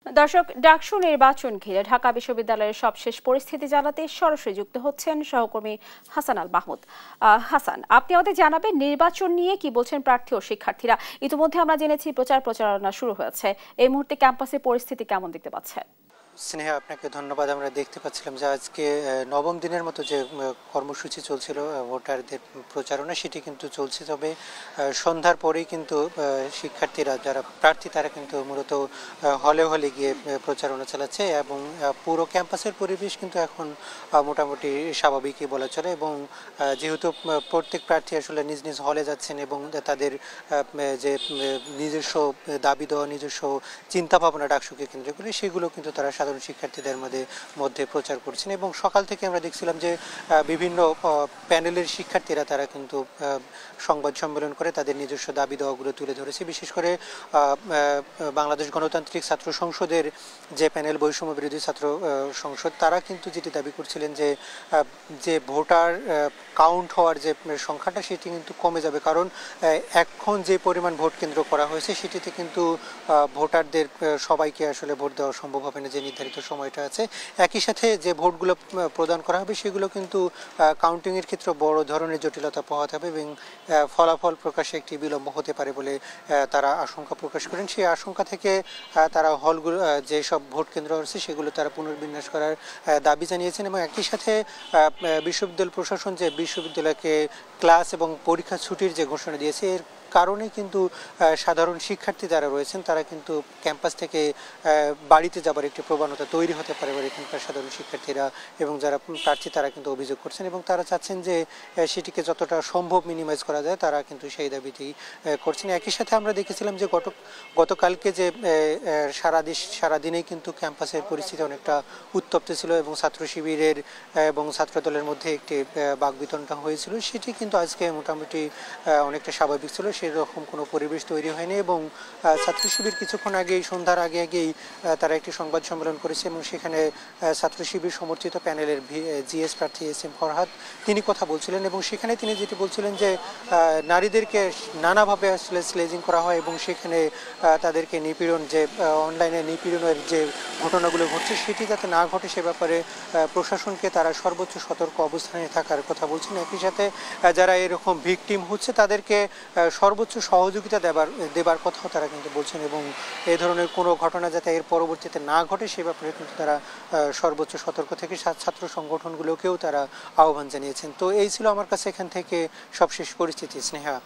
দর্শক, ডাকসু নির্বাচন ঘিরে ঢাকা বিশ্ববিদ্যালয়ের সবশেষ পরিস্থিতি জানাতে সরাসরি যুক্ত হচ্ছেন সহকর্মী হাসান আল মাহমুদ। হাসান, আপনি আমাদের জানাবেন নির্বাচন নিয়ে কি বলছেন প্রার্থী ও শিক্ষার্থীরা। ইতিমধ্যে আমরা জেনেছি প্রচারণা শুরু হয়েছে। এই মুহূর্তে ক্যাম্পাসের পরিস্থিতি কেমন দেখতে পাচ্ছেন? স্নেহা, আপনাকে ধন্যবাদ। আমরা দেখতে পাচ্ছিলাম যে আজকে নবম দিনের মতো যে কর্মসূচি চলছিল ভোটারদের প্রচারণা, সেটি কিন্তু চলছে। তবে সন্ধ্যার পরেই কিন্তু শিক্ষার্থীরা যারা প্রার্থী তারা কিন্তু মূলত হলে হলে গিয়ে প্রচারণা চালাচ্ছে এবং পুরো ক্যাম্পাসের পরিবেশ কিন্তু এখন মোটামুটি স্বাভাবিকই বলা চলে। এবং যেহেতু প্রত্যেক প্রার্থী আসলে নিজ নিজ হলে যাচ্ছেন এবং তাদের যে নিজস্ব দাবি দেওয়া, নিজস্ব চিন্তা ভাবনা ডাকসুকে কেন্দ্র করে, সেগুলো কিন্তু তারা সাধারণ শিক্ষার্থীদের মধ্যে প্রচার করছেন। এবং সকাল থেকে আমরা দেখছিলাম যে বিভিন্ন প্যানেলের শিক্ষার্থীরা তারা কিন্তু সংবাদ সম্মেলন করে তাদের নিজস্ব দাবি দেওয়াগুলো তুলে ধরেছে। বিশেষ করে বাংলাদেশ গণতান্ত্রিক ছাত্র সংসদের যে প্যানেল, বৈষম্য বিরোধী ছাত্র সংসদ, তারা কিন্তু যেটি দাবি করছিলেন যে ভোটার কাউন্ট হওয়ার যে সংখ্যাটা সেটি কিন্তু কমে যাবে, কারণ এখন যে পরিমাণ ভোট কেন্দ্র করা হয়েছে সেটিতে কিন্তু ভোটারদের সবাইকে আসলে ভোট দেওয়া সম্ভব হবে না যে নির্ধারিত সময়টা আছে। একই সাথে যে ভোটগুলো প্রদান করা হবে সেগুলো কিন্তু কাউন্টিংয়ের ক্ষেত্রে বড় ধরনের জটিলতা পোহাতে হবে এবং ফলাফল প্রকাশে একটি বিলম্ব হতে পারে বলে তারা আশঙ্কা প্রকাশ করেন। সেই আশঙ্কা থেকে তারা হলগুলো, যেসব ভোট কেন্দ্র আছে সেগুলো তারা পুনর্বিন্যাস করার দাবি জানিয়েছেন। এবং একই সাথে বিশ্ববিদ্যালয় প্রশাসন যে বিশ্ববিদ্যালয়কে ক্লাস এবং পরীক্ষা ছুটির যে ঘোষণা দিয়েছে, এর কারণে কিন্তু সাধারণ শিক্ষার্থী যারা রয়েছেন তারা কিন্তু ক্যাম্পাস থেকে বাড়িতে যাবার একটি প্রবণতা তৈরি হতে পারে বলে এখানকার সাধারণ শিক্ষার্থীরা এবং যারা প্রার্থী তারা কিন্তু অভিযোগ করছেন এবং তারা চাচ্ছেন যে সেটিকে যতটা সম্ভব মিনিমাইজ করা যায়, তারা কিন্তু সেই দাবিতেই করছেন। একই সাথে আমরা দেখেছিলাম যে গতকালকে যে সারাদিনেই কিন্তু ক্যাম্পাসের পরিস্থিতি অনেকটা উত্তপ্ত ছিল এবং ছাত্র শিবিরের এবং ছাত্রদলের মধ্যে একটি বাকবিতণ্ডা হয়েছিল। সেটি কিন্তু আজকে মোটামুটি অনেকটা স্বাভাবিক ছিল, সেরকম কোনো পরিবেশ তৈরি হয়নি। এবং ছাত্র শিবির কিছুক্ষণ আগেই, সন্ধ্যার আগেই তারা একটি সংবাদ সম্মেলন করেছে এবং সেখানে ছাত্র শিবির সমর্থিত প্যানেলের জিএস প্রার্থী এস.এম. ফরহাদ তিনি কথা বলছিলেন এবং সেখানে তিনি যেটি বলছিলেন যে নারীদেরকে নানাভাবে আসলে স্লেজিং করা হয় এবং সেখানে তাদেরকে নিপীড়ন, যে অনলাইনে নিপীড়নের যে ঘটনাগুলো ঘটছে সেটি যাতে না ঘটে সে ব্যাপারে প্রশাসনকে তারা সর্বোচ্চ সতর্ক অবস্থানে থাকার কথা বলছেন। একই সাথে যারা এরকম ভিকটিম হচ্ছে তাদেরকে সর্বোচ্চ সহযোগিতা দেবার কথাও তারা কিন্তু বলছেন এবং এই ধরনের কোনো ঘটনা যাতে এর পরবর্তীতে না ঘটে সে ব্যাপারে কিন্তু তারা সর্বোচ্চ সতর্ক থেকে ছাত্র সংগঠনগুলোকেও তারা আহ্বান জানিয়েছেন। তো এই ছিল আমার কাছে এখান থেকে সবশেষ পরিস্থিতি। স্নেহা।